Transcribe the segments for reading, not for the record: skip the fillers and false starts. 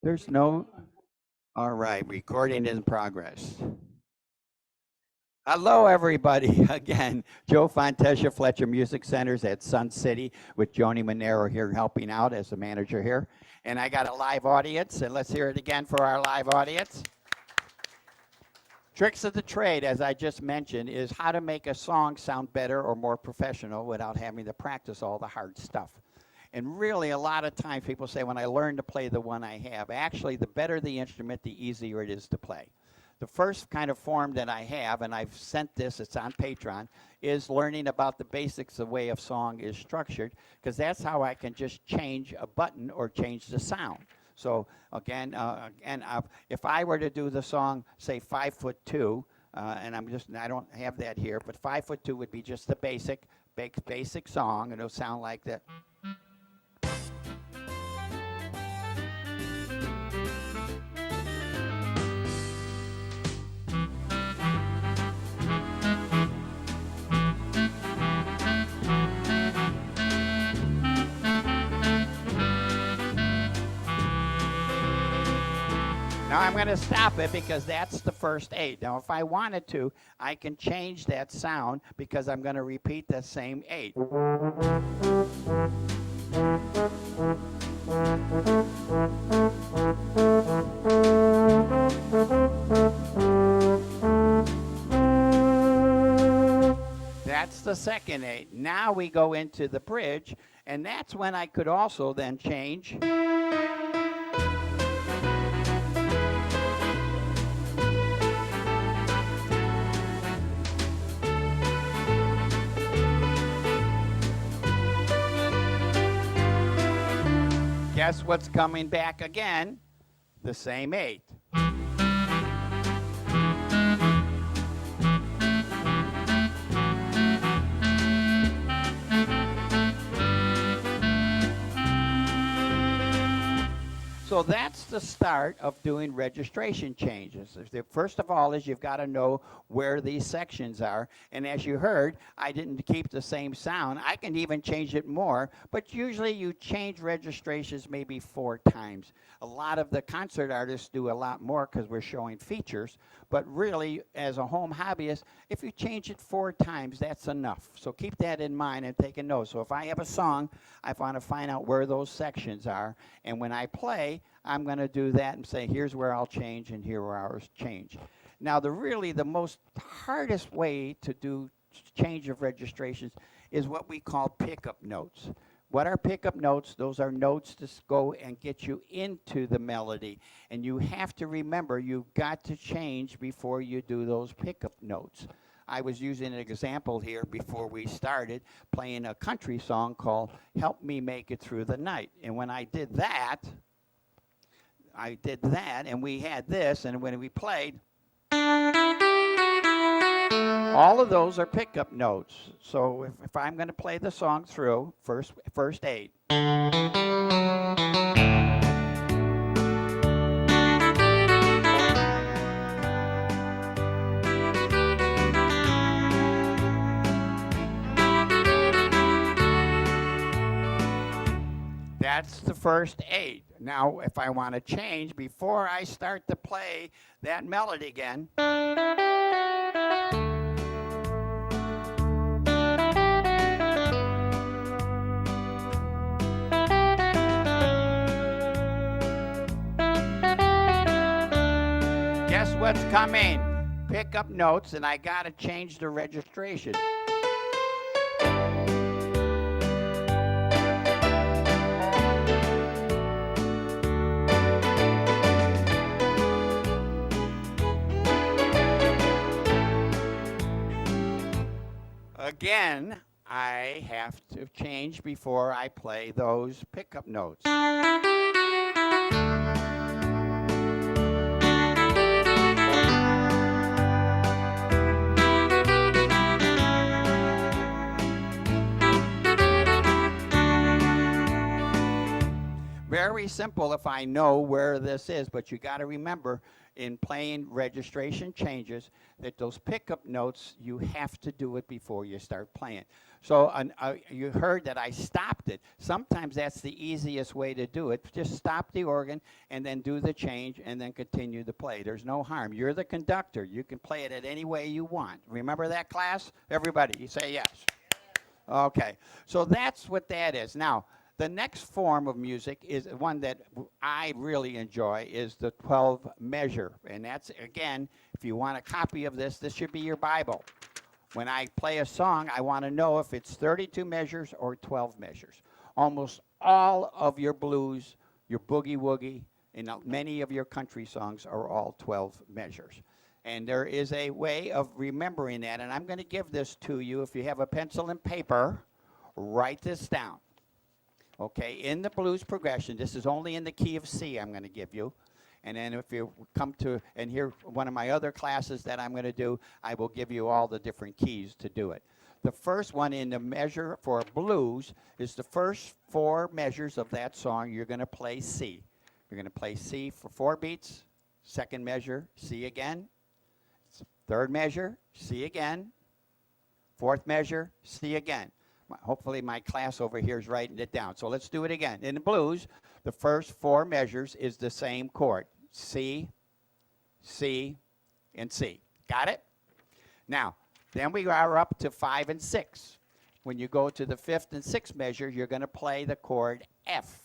There's no. All right, recording in progress. Hello, everybody. Again, Joe Fontechia, Fletcher Music Centers at Sun City, with Joni Monero here helping out as the manager here. And I got a live audience, and let's hear it again for our live audience. Tricks of the trade, as I just mentioned, is how to make a song sound better or more professional without having to practice all the hard stuff. And really, a lot of times people say, when I learn to play the one I have, actually, the better the instrument, the easier it is to play. The first kind of form that I have, and I've sent this, it's on Patreon, is learning about the basics of the way a song is structured, because that's how I can just change a button or change the sound. So again, if I were to do the song, say 5'2", and I don't have that here, but 5'2" would be just the basic song, and it'll sound like that. Now I'm going to stop it because that's the first 8. Now if I wanted to, I can change that sound because I'm going to repeat the same 8. That's the second 8. Now we go into the bridge, and that's when I could also then change. Guess what's coming back again? The same 8. So that's the start of doing registration changes. First of all is you've got to know where these sections are. And as you heard, I didn't keep the same sound. I can even change it more, but usually you change registrations maybe 4 times. A lot of the concert artists do a lot more because we're showing features, but really as a home hobbyist, if you change it 4 times, that's enough. So keep that in mind and take a note. So if I have a song, I want to find out where those sections are, and when I play, I'm going to do that and say, here's where I'll change and here where I'll change. Now, the most hardest way to do change of registrations is what we call pickup notes. What are pickup notes? Those are notes to go and get you into the melody. And you have to remember, you've got to change before you do those pickup notes. I was using an example here before we started, playing a country song called Help Me Make It Through the Night. And when I did that, and we had this, and when we played, all of those are pickup notes. So if I'm going to play the song through, first 8. That's the first 8. Now, if I want to change before I start to play that melody again, guess what's coming? Pickup notes, and I got to change the registration. Again, I have to change before I play those pickup notes. Very simple if I know where this is, but you got to remember in playing registration changes that those pickup notes, you have to do it before you start playing. So you heard that I stopped it. Sometimes that's the easiest way to do it. Just stop the organ and then do the change and then continue to play. There's no harm. You're the conductor. You can play it at any way you want. Remember that, class? Everybody, you say yes. Okay, so that's what that is. Now, the next form of music is one that I really enjoy is the 12 measure. And that's, again, if you want a copy of this, this should be your Bible. When I play a song, I want to know if it's 32 measures or 12 measures. Almost all of your blues, your boogie-woogie, and many of your country songs are all 12 measures. And there is a way of remembering that, and I'm going to give this to you. If you have a pencil and paper, write this down. Okay, in the blues progression, this is only in the key of C I'm going to give you. And then if you come to and hear one of my other classes that I'm going to do, I will give you all the different keys to do it. The first one in the measure for blues is the first 4 measures of that song. You're going to play C. You're going to play C for 4 beats. Second measure, C again. Third measure, C again. Fourth measure, C again. Hopefully my class over here is writing it down. So let's do it again. In the blues, the first 4 measures is the same chord. C, C, and C. Got it? Now, then we are up to 5 and 6. When you go to the 5th and 6th measure, you're going to play the chord F.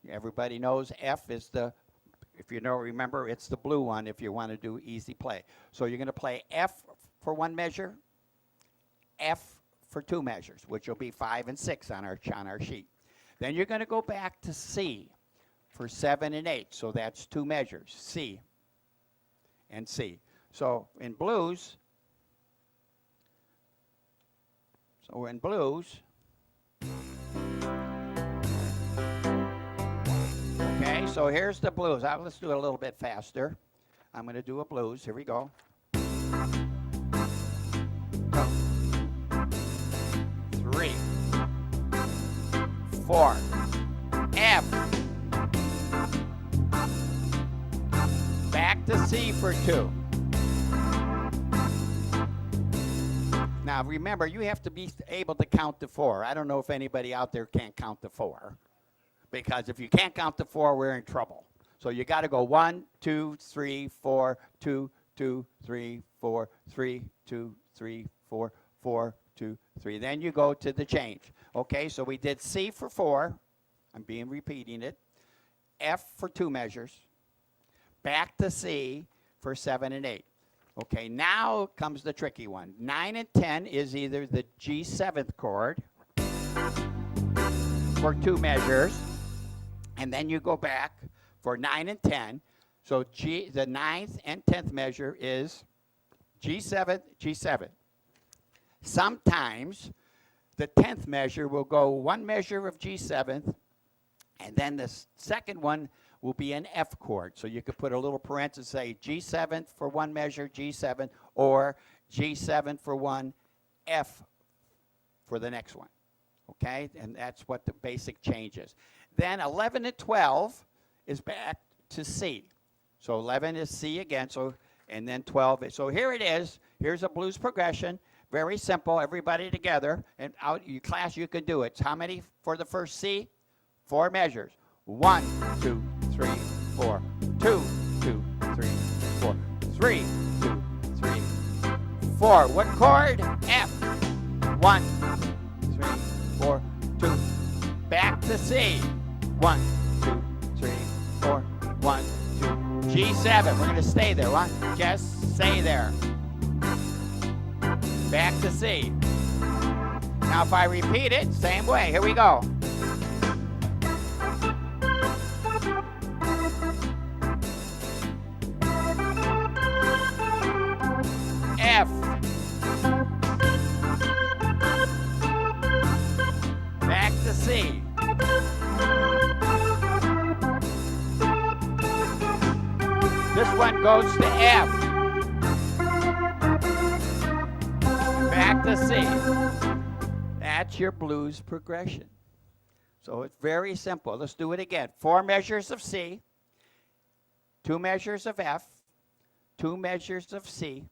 Everybody knows F is the, if you don't remember, it's the blue one if you want to do easy play. So you're going to play F for 1 measure, F for 2 measures, which will be 5 and 6 on our sheet. Then you're going to go back to C for 7 and 8. So that's 2 measures, C and C. So in blues, okay, so here's the blues. Let's do it a little bit faster. I'm going to do a blues. Here we go. 3, 4, F. Back to C for 2. Now remember, you have to be able to count to 4. I don't know if anybody out there can't count to 4. Because if you can't count to 4, we're in trouble. So you got to go 1, 2, 3, 4, 2, 2, 3, 4, 3, 2, 3, 4, 4, 2, 3. Then you go to the change. Okay, so we did C for 4. I'm repeating it. F for 2 measures. Back to C for 7 and 8. Okay, now comes the tricky one. 9 and 10 is either the G7th chord for 2 measures, and then you go back for 9 and 10. So the 9th and 10th measure is G7, G7. Sometimes the 10th measure will go 1 measure of G7th, and then the second one will be an F chord. So you could put a little parenthesis, say G7 for 1 measure, G7, or G7 for 1, F for the next one. Okay, and that's what the basic change is. Then 11 and 12 is back to C. So 11 is C again, and then 12 is, so here it is. Here's a blues progression. Very simple, everybody together. And out, you class, you can do it. How many for the first C? 4 measures. 1, 2, 3, 4. 2, 2, 3, 4. 3, 2, 3, 4. What chord? F. 1, 3, 4, 2. Back to C. 1, 2, 3, 4. 1, 2. G7. We're going to stay there. Just stay there. Back to C. Now if I repeat it, same way. Here we go. F. Back to C. This one goes to F. Back to C. That's your blues progression. So it's very simple. Let's do it again. 4 measures of C, 2 measures of F, 2 measures of C,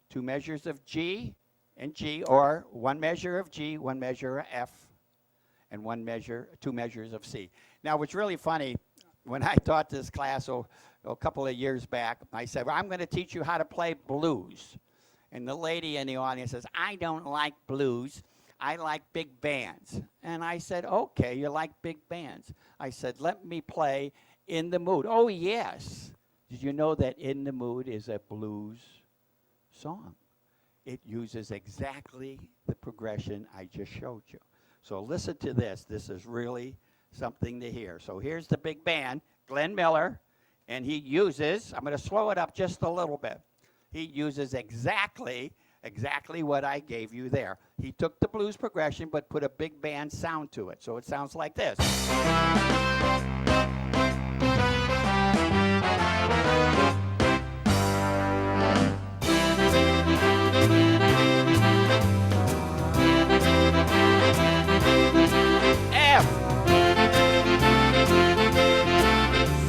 2 measures of G and G, or 1 measure of G, 1 measure of F, and 2 measures of C. Now, what's really funny, when I taught this class a couple of years back, I said, well, I'm going to teach you how to play blues. And the lady in the audience says, I don't like blues. I like big bands. And I said, okay, you like big bands. I said, let me play In the Mood. Oh, yes. Did you know that In the Mood is a blues song? It uses exactly the progression I just showed you. So listen to this. This is really something to hear. So here's the big band, Glenn Miller, and he uses, I'm going to slow it up just a little bit. He uses exactly what I gave you there. He took the blues progression but put a big band sound to it. So it sounds like this. F,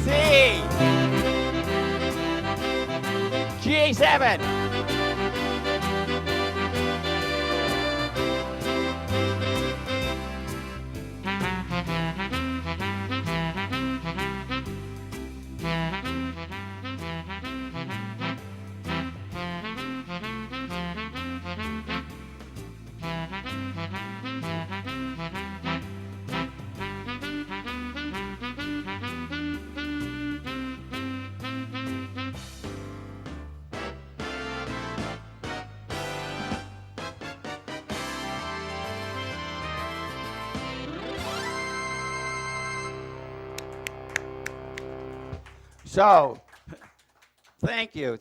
C, G7, So, thank you.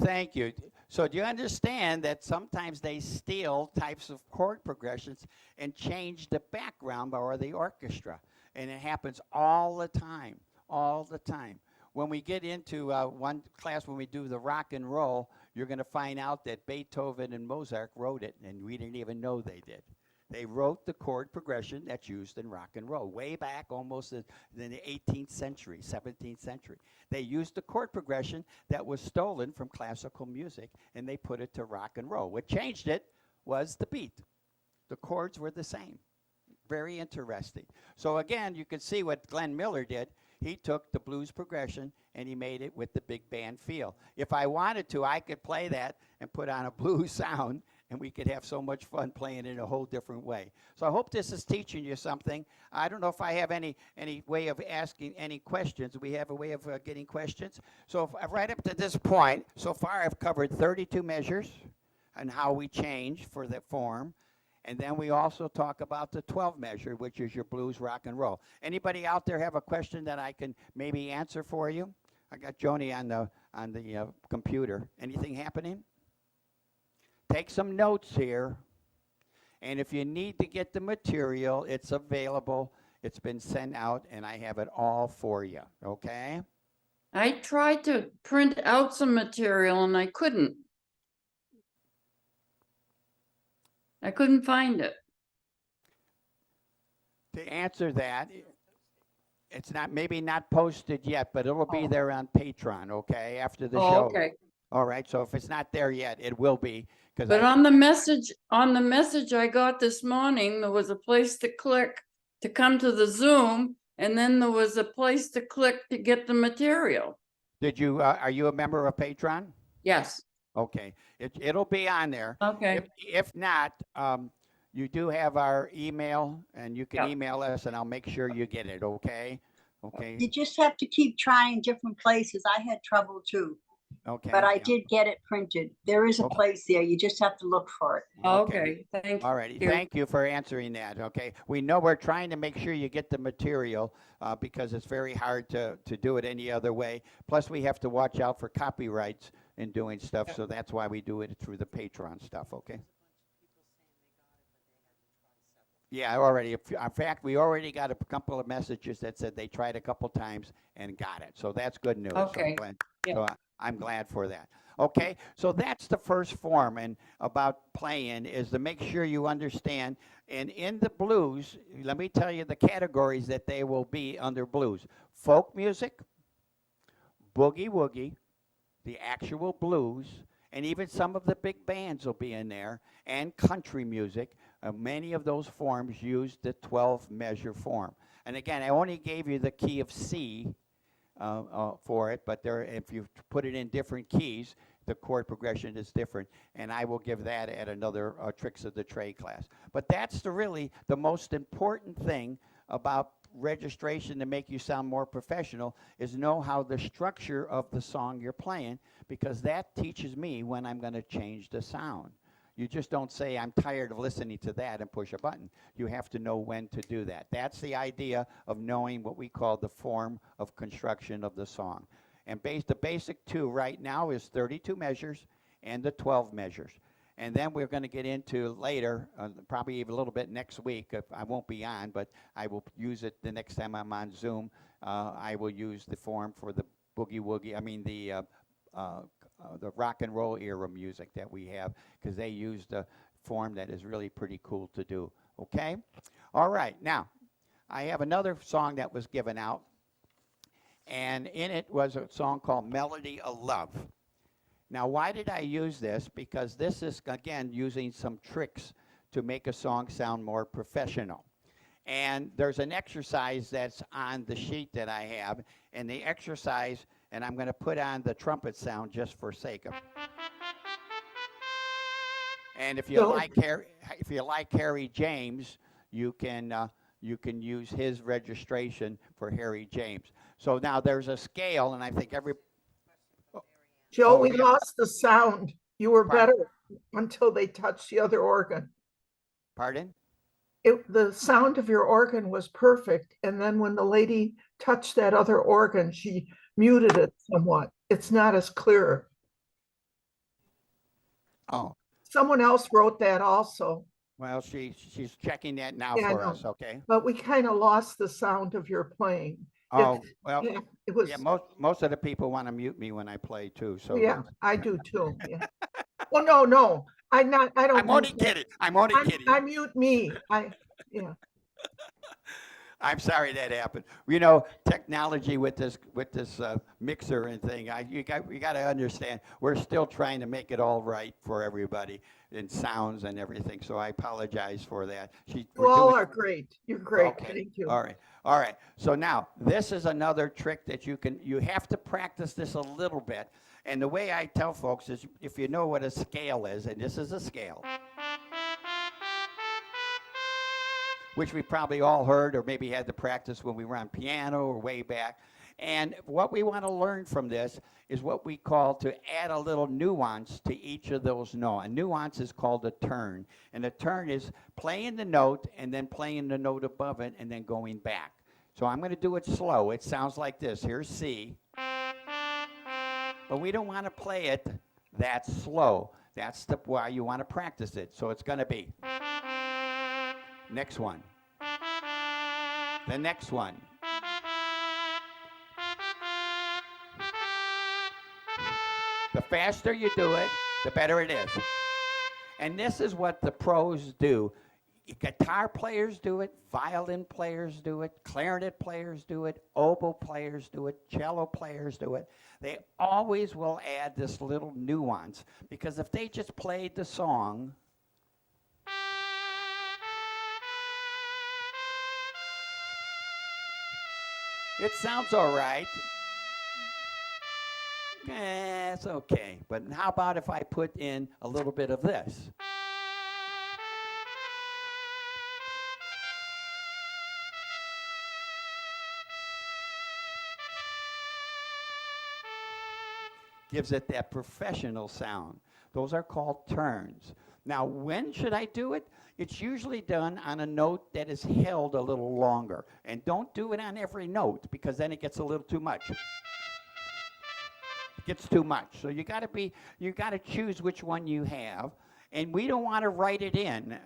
So do you understand that sometimes they steal types of chord progressions and change the background or the orchestra? And it happens all the time. When we get into one class, when we do the rock and roll, you're going to find out that Beethoven and Mozart wrote it, and we didn't even know they did. They wrote the chord progression that's used in rock and roll way back almost in the 18th century, 17th century. They used the chord progression that was stolen from classical music, and they put it to rock and roll. What changed it was the beat. The chords were the same. Very interesting. So again, you can see what Glenn Miller did. He took the blues progression and he made it with the big band feel. If I wanted to, I could play that and put on a blues sound, and we could have so much fun playing in a whole different way. So I hope this is teaching you something. I don't know if I have any way of asking any questions. We have a way of getting questions. So right up to this point, so far I've covered 32 measures and how we change for the form. And then we also talk about the 12 measure, which is your blues, rock, and roll. Anybody out there have a question that I can maybe answer for you? I got Joni on the computer. Anything happening? Take some notes here. And if you need to get the material, it's available. It's been sent out, and I have it all for you, okay? I tried to print out some material and I couldn't. I couldn't find it. To answer that, it's maybe not posted yet, but it'll be there on Patreon, okay, after the show. Okay. All right, so if it's not there yet, it will be. But on the message I got this morning, there was a place to click to come to the Zoom, and then there was a place to click to get the material. Did you? Are you a member of Patreon? Yes. Okay, it'll be on there. Okay. If not, you do have our email, and you can Yep. email us, and I'll make sure you get it. Okay. Okay. You just have to keep trying different places. I had trouble too, Okay. but I yeah. did get it printed. There is a Okay. place there. You just have to look for it. Okay. Thank All righty. you. Thank you for answering that. Okay. We know we're trying to make sure you get the material because it's very hard to do it any other way. Plus, we have to watch out for copyrights in doing stuff, so that's why we do it through the Patreon stuff. Okay. Yeah, already. In fact, we already got a couple of messages that said they tried a couple times and got it. So that's good news. Okay. So Yeah. So I'm glad for that. Okay, so that's the first form, and about playing is to make sure you understand. And in the blues, let me tell you the categories that they will be under blues: folk music, boogie woogie, the actual blues, and even some of the big bands will be in there, and country music. Many of those forms use the 12 measure form. And again, I only gave you the key of C for it, but there, if you put it in different keys, the chord progression is different, and I will give that at another tricks of the trade class. But that's really the most important thing about registration to make you sound more professional is know how the structure of the song you're playing, because that teaches me when I'm going to change the sound. You just don't say, I'm tired of listening to that and push a button. You have to know when to do that. That's the idea of knowing what we call the form of construction of the song. And the basic two right now is 32 measures and the 12 measures. And then we're going to get into later, probably even a little bit next week. If I won't be on, but I will use it the next time I'm on Zoom. I will use the form for the boogie woogie. I mean the rock and roll era music that we have, because they used a form that is really pretty cool to do. Okay? All right. Now, I have another song that was given out, and in it was a song called Melody of Love. Now, why did I use this? Because this is, again, using some tricks to make a song sound more professional. And there's an exercise that's on the sheet that I have, and the exercise, and I'm going to put on the trumpet sound just for sake of. And if you like Harry James, you can use his registration for Harry James. So now there's a scale, and I think Joe, Oh, we yeah. lost the sound. You were Pardon? better until they touched the other organ. Pardon? The sound of your organ was perfect. And then when the lady touched that other organ, she muted it somewhat. It's not as clear. Oh, Someone else wrote that also. well, she's checking that now Yeah, I for know. us, okay? But we kind of lost the sound of your playing. Oh, well, Yeah, it was, yeah, most of the people want to mute me when I play too, so yeah, that's. I do too. Yeah. Well, no, I don't. I'm only mute that. kidding. I'm only kidding. I mute me. Yeah. I'm sorry that happened. You know, technology with this mixer and thing. You got to understand. We're still trying to make it all right for everybody in sounds and everything. So I apologize for that. You all are great. You're great. Okay. Thank you. All right. All right. So now this is another trick that you have to practice this a little bit. And the way I tell folks is, if you know what a scale is, and this is a scale, which we probably all heard or maybe had to practice when we were on piano or way back. And what we want to learn from this is what we call to add a little nuance to each of those notes. A nuance is called a turn. And a turn is playing the note and then playing the note above it and then going back. So I'm going to do it slow. It sounds like this. Here's C. But we don't want to play it that slow. That's why you want to practice it. So it's going to be. Next one. The next one. The faster you do it, the better it is. And this is what the pros do. Guitar players do it, violin players do it, clarinet players do it, oboe players do it, cello players do it. They always will add this little nuance, because if they just played the song, it sounds all right. It's okay. But how about if I put in a little bit of this? Gives it that professional sound. Those are called turns. Now, when should I do it? It's usually done on a note that is held a little longer. And don't do it on every note, because then it gets a little too much. It gets too much. So you got to choose which one you have. And we don't want to write it in.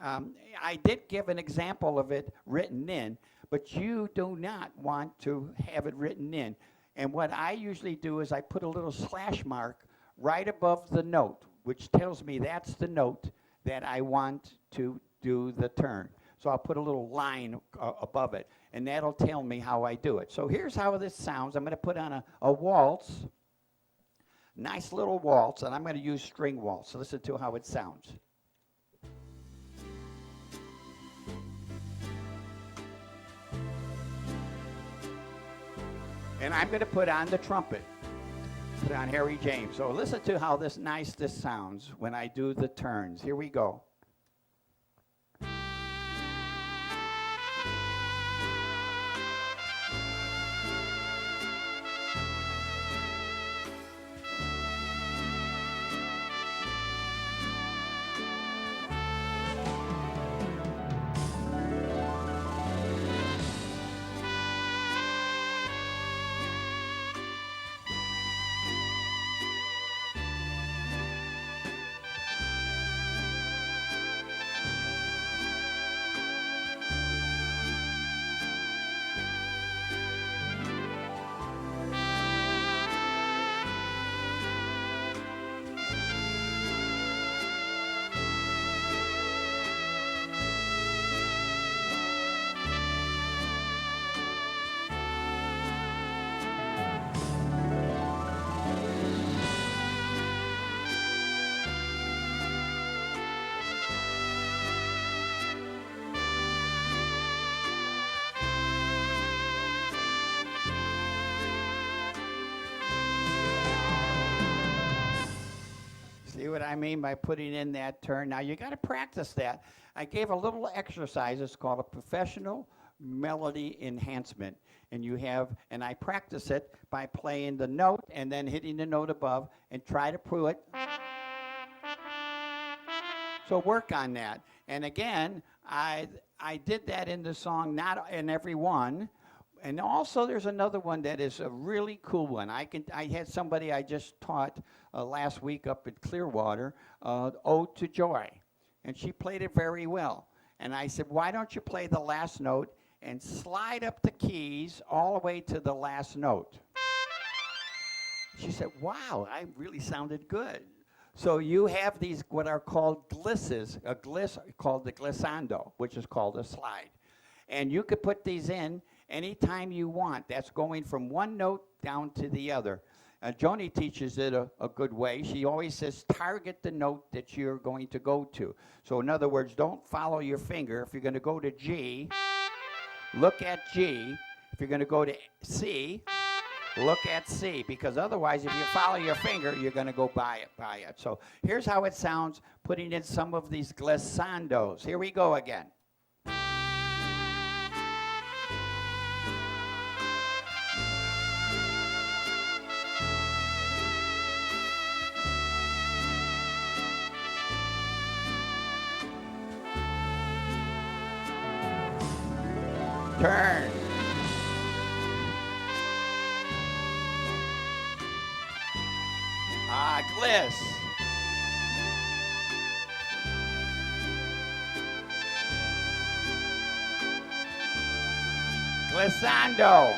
I did give an example of it written in, but you do not want to have it written in. And what I usually do is I put a little slash mark right above the note, which tells me that's the note that I want to do the turn. So I'll put a little line above it, and that'll tell me how I do it. So here's how this sounds. I'm going to put on a waltz, nice little waltz, and I'm going to use string waltz. So listen to how it sounds. And I'm going to put on the trumpet, put on Harry James. So listen to how this sounds when I do the turns. Here we go. See what I mean by putting in that turn? Now you got to practice that. I gave a little exercise. It's called a professional melody enhancement. And I practice it by playing the note and then hitting the note above and try to prove it. So work on that. And again, I did that in the song, not in every one. And also there's another one that is a really cool one. I had somebody I just taught last week up at Clearwater, Ode to Joy. And she played it very well. And I said, why don't you play the last note and slide up the keys all the way to the last note? She said, wow, I really sounded good. So you have these what are called glisses, a gliss called the glissando, which is called a slide. And you could put these in anytime you want. That's going from one note down to the other. Joni teaches it a good way. She always says target the note that you're going to go to. So in other words, don't follow your finger. If you're going to go to G, look at G. If you're going to go to C, look at C. Because otherwise, if you follow your finger, you're going to go by it. So here's how it sounds putting in some of these glissandos. Here we go again. Turn. Gliss. Glissando.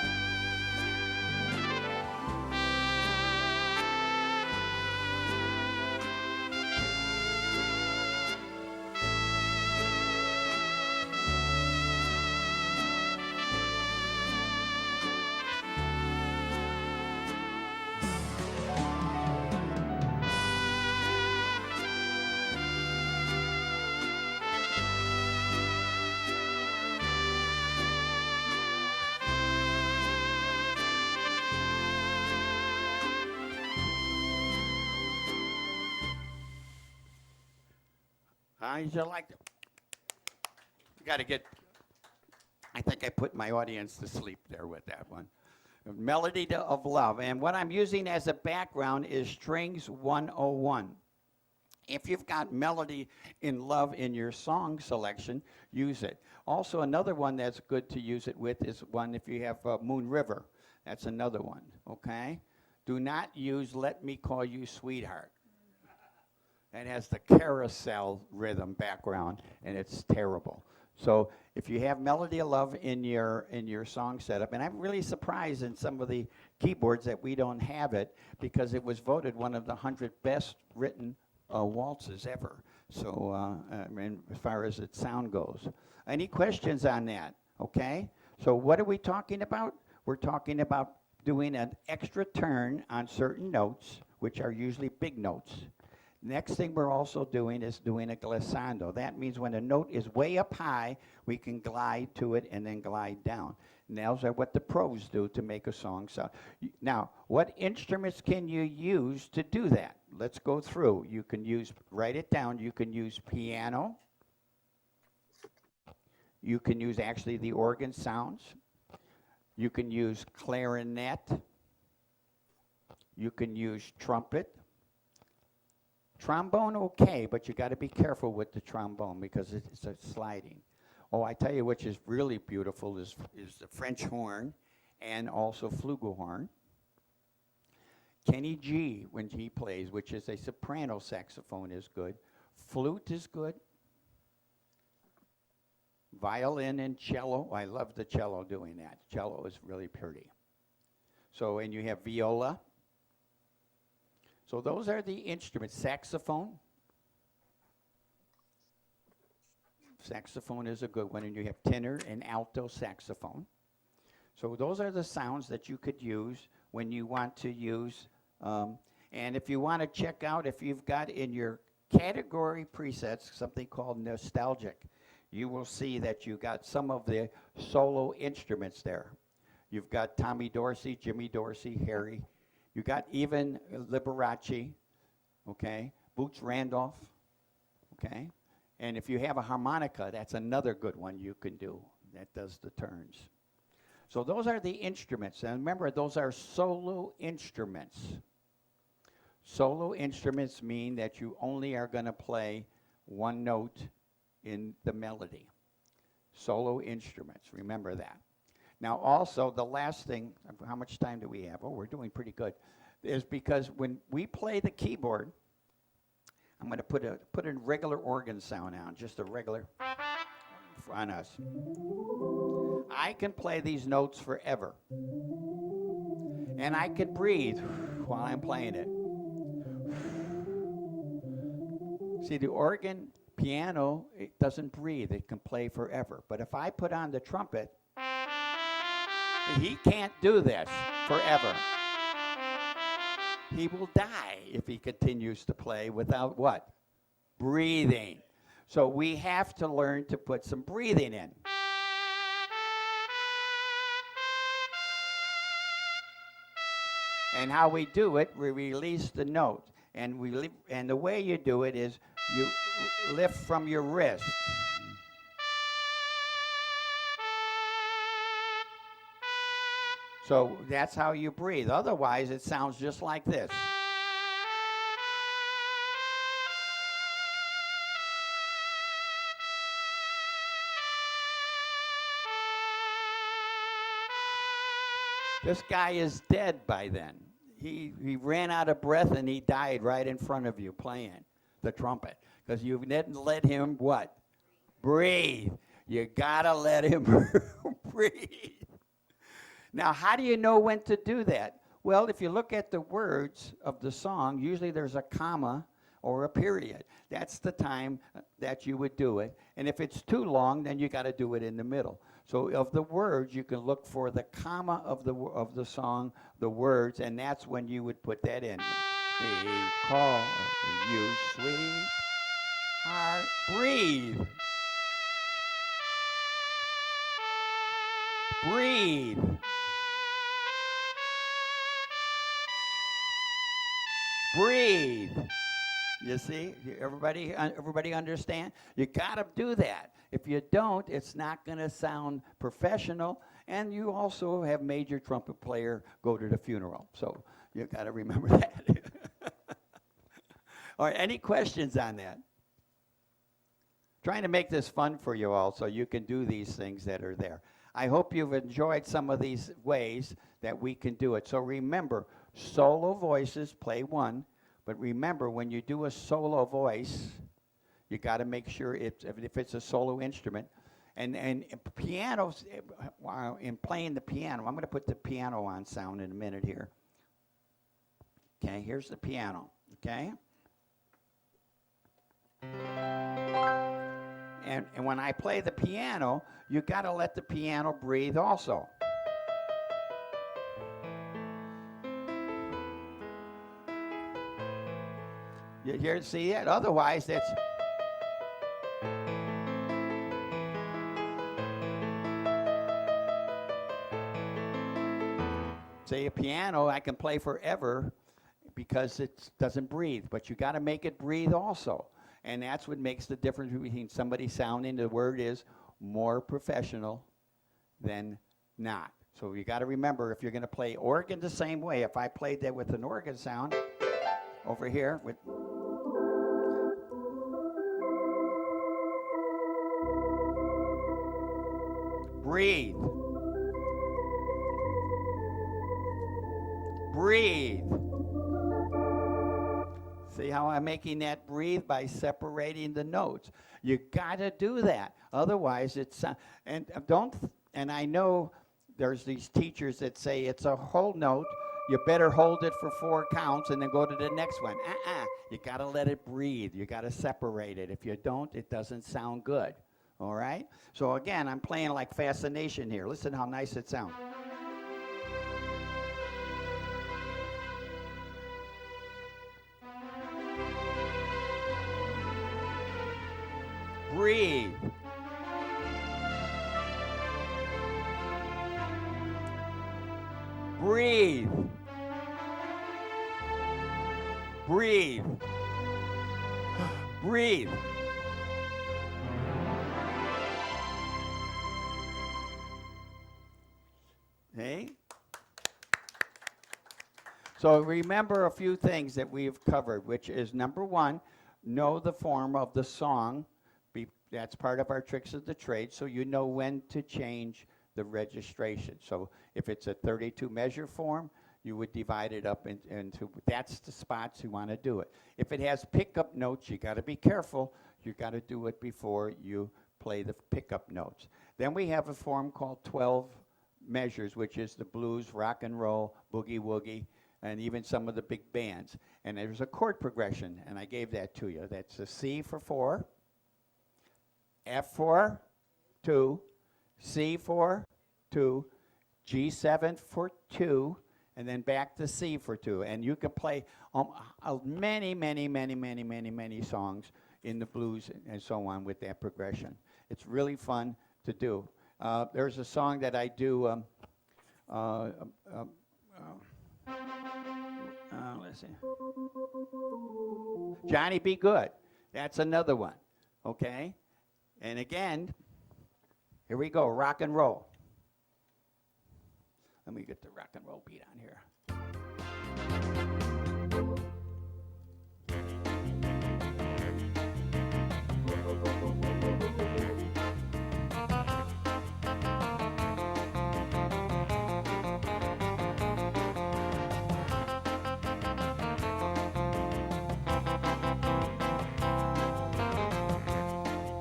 You like it? You got to get. I think I put my audience to sleep there with that one. Melody of Love. And what I'm using as a background is Strings 101. If you've got Melody in Love in your song selection, use it. Also, another one that's good to use it with is one if you have Moon River. That's another one, okay? Do not use Let Me Call You Sweetheart. It has the carousel rhythm background, and it's terrible. So if you have Melody of Love in your song setup, and I'm really surprised in some of the keyboards that we don't have it because it was voted one of the 100 best written waltzes ever. So I mean, as far as its sound goes, any questions on that? Okay. So what are we talking about? We're talking about doing an extra turn on certain notes, which are usually big notes. Next thing we're also doing is doing a glissando. That means when a note is way up high, we can glide to it and then glide down. And those are what the pros do to make a song sound. Now, what instruments can you use to do that? Let's go through. You can use, write it down, you can use piano. You can use actually the organ sounds. You can use clarinet. You can use trumpet. Trombone, okay, but you got to be careful with the trombone because it's a sliding. Oh, I tell you which is really beautiful is the French horn and also flugelhorn. Kenny G, when he plays, which is a soprano saxophone, is good. Flute is good. Violin and cello. I love the cello doing that. Cello is really pretty. So, and you have viola. So those are the instruments. Saxophone. Saxophone is a good one, and you have tenor and alto saxophone. So those are the sounds that you could use when you want to use. And if you want to check out, if you've got in your category presets something called nostalgic, you will see that you got some of the solo instruments there. You've got Tommy Dorsey, Jimmy Dorsey, Harry. You got even Liberace, okay? Boots Randolph, okay? And if you have a harmonica, that's another good one you can do that does the turns. So those are the instruments. And remember, those are solo instruments. Solo instruments mean that you only are going to play one note in the melody. Solo instruments, remember that. Now also, the last thing, how much time do we have? Oh, we're doing pretty good. Is because when we play the keyboard, I'm going to put a regular organ sound on, just a regular on us. I can play these notes forever. And I can breathe while I'm playing it. See, the organ, piano, it doesn't breathe. It can play forever. But if I put on the trumpet, he can't do this forever. He will die if he continues to play without what? Breathing. So we have to learn to put some breathing in. And how we do it, we release the note. And and the way you do it is you lift from your wrist. So that's how you breathe. Otherwise, it sounds just like this. This guy is dead by then. He ran out of breath and he died right in front of you playing the trumpet. Because you didn't let him what? Breathe. You gotta let him breathe. Now, how do you know when to do that? Well, if you look at the words of the song, usually there's a comma or a period. That's the time that you would do it. And if it's too long, then you got to do it in the middle. So of the words, you can look for the comma of the song, the words, and that's when you would put that in. Because you sweetheart, breathe. Breathe. Breathe. You see, everybody understand? You got to do that. If you don't, it's not going to sound professional, and you also have made your trumpet player go to the funeral. So you got to remember that. All right, any questions on that? Trying to make this fun for you all so you can do these things that are there. I hope you've enjoyed some of these ways that we can do it. So remember, solo voices, play one. But remember, when you do a solo voice, you got to make sure if it's a solo instrument, And pianos, while in playing the piano, I'm going to put the piano on sound in a minute here. Okay, here's the piano, okay? And when I play the piano, you got to let the piano breathe also. You hear, see it? Otherwise, that's... Say a piano, I can play forever because it doesn't breathe, but you got to make it breathe also. And that's what makes the difference between somebody sounding, the word is, more professional than not. So you got to remember, if you're going to play organ the same way, if I played that with an organ sound over here, with breathe. Breathe. See how I'm making that breathe by separating the notes. You got to do that. Otherwise, it's and I know there's these teachers that say it's a whole note. You better hold it for 4 counts and then go to the next one. You got to let it breathe. You got to separate it. If you don't, it doesn't sound good. All right? So again, I'm playing like Fascination here. Listen how nice it sounds. Breathe. Breathe. Breathe. Breathe. Okay? So remember a few things that we've covered, which is number 1, know the form of the song. That's part of our tricks of the trade, so you know when to change the registration. So if it's a 32 measure form, you would divide it up into, that's the spots you want to do it. If it has pickup notes, you got to be careful. You got to do it before you play the pickup notes. Then we have a form called 12 measures, which is the blues, rock and roll, boogie woogie, and even some of the big bands. And there's a chord progression, and I gave that to you. That's a C for 4, F for 2, C for 2, G7 for 2, and then back to C for 2. And you can play many songs in the blues and so on with that progression. It's really fun to do. There's a song that I do, let's see. Johnny Be Good. That's another one, okay? And again, here we go, rock and roll. Let me get the rock and roll beat on here.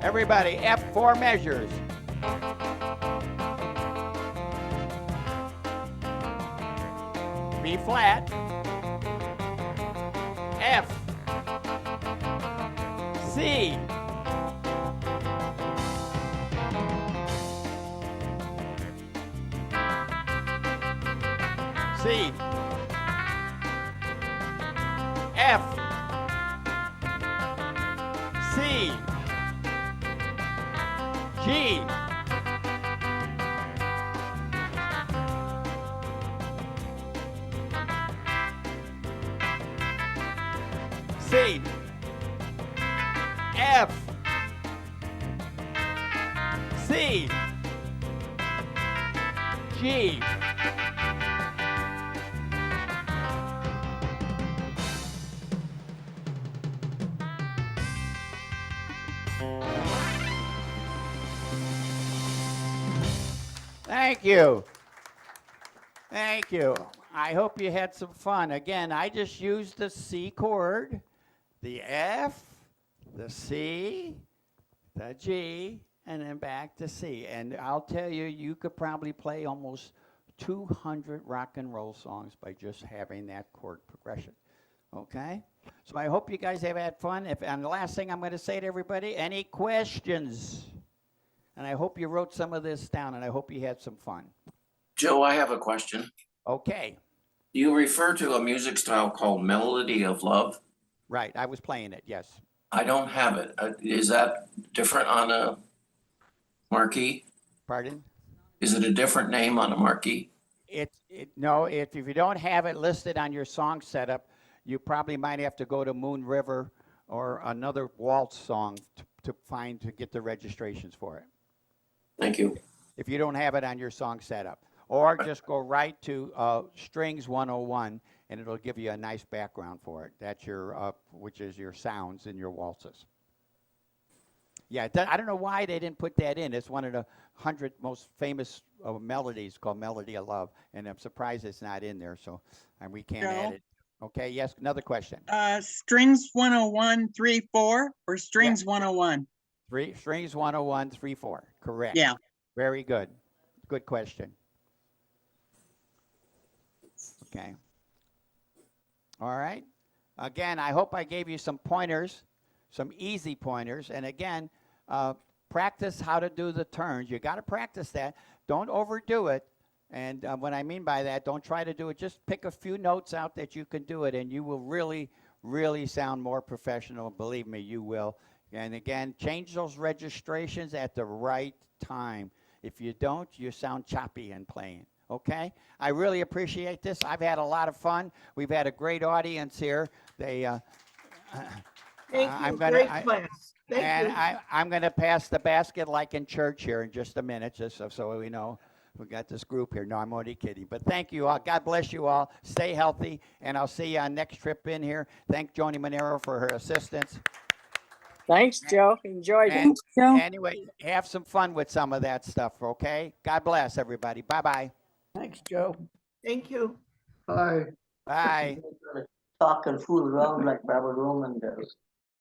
Everybody, F4 measures. B flat, F, C, C, F, C, G, C, F, C, G, Thank you. Thank you. I hope you had some fun. Again, I just used the C chord, the F, the C, the G, and then back to C. And I'll tell you, you could probably play almost 200 rock and roll songs by just having that chord progression. Okay? So I hope you guys have had fun. And the last thing I'm going to say to everybody, any questions? And I hope you wrote some of this down, and I hope you had some fun. Joe, I have a question. Okay. You refer to a music style called Melody of Love. Right. I was playing it, yes. I don't have it. Is that different on a marquee? Pardon? Is it a different name on a marquee? No, if you don't have it listed on your song setup, you probably might have to go to Moon River or another waltz song to get the registrations for it. Thank you. If you don't have it on your song setup. Or just go right to Strings 101, and it'll give you a nice background for it. That's your, which is your sounds in your waltzes. Yeah, I don't know why they didn't put that in. It's one of the 100 most famous melodies called Melody of Love, and I'm surprised it's not in there. So, and we can't add Joe? it. Okay, yes, another question. Strings 101, 3/4 or strings 101? Strings 101, 3/4. Correct. Yeah. Very good. Good question. Okay. All right. Again, I hope I gave you some pointers, some easy pointers. And again, practice how to do the turns. You got to practice that. Don't overdo it. And what I mean by that, don't try to do it. Just pick a few notes out that you can do it, and you will really, really sound more professional. Believe me, you will. And again, change those registrations at the right time. If you don't, you sound choppy in playing. Okay? I really appreciate this. I've had a lot of fun. We've had a great audience here. They, Thank I'm you, gonna- great I- class. Thank and you. I'm going to pass the basket like in church here in just a minute, just so we know we got this group here. No, I'm only kidding. But thank you all. God bless you all. Stay healthy, and I'll see you on next trip in here. Thank Joni Monero for her assistance. Thanks, Joe. Enjoyed it. And Joe. anyway, have some fun with some of that stuff, okay? God bless everybody. Bye-bye. Thanks, Joe. Thank you. Bye. Bye. Talk and fool around like Barbara Roman does.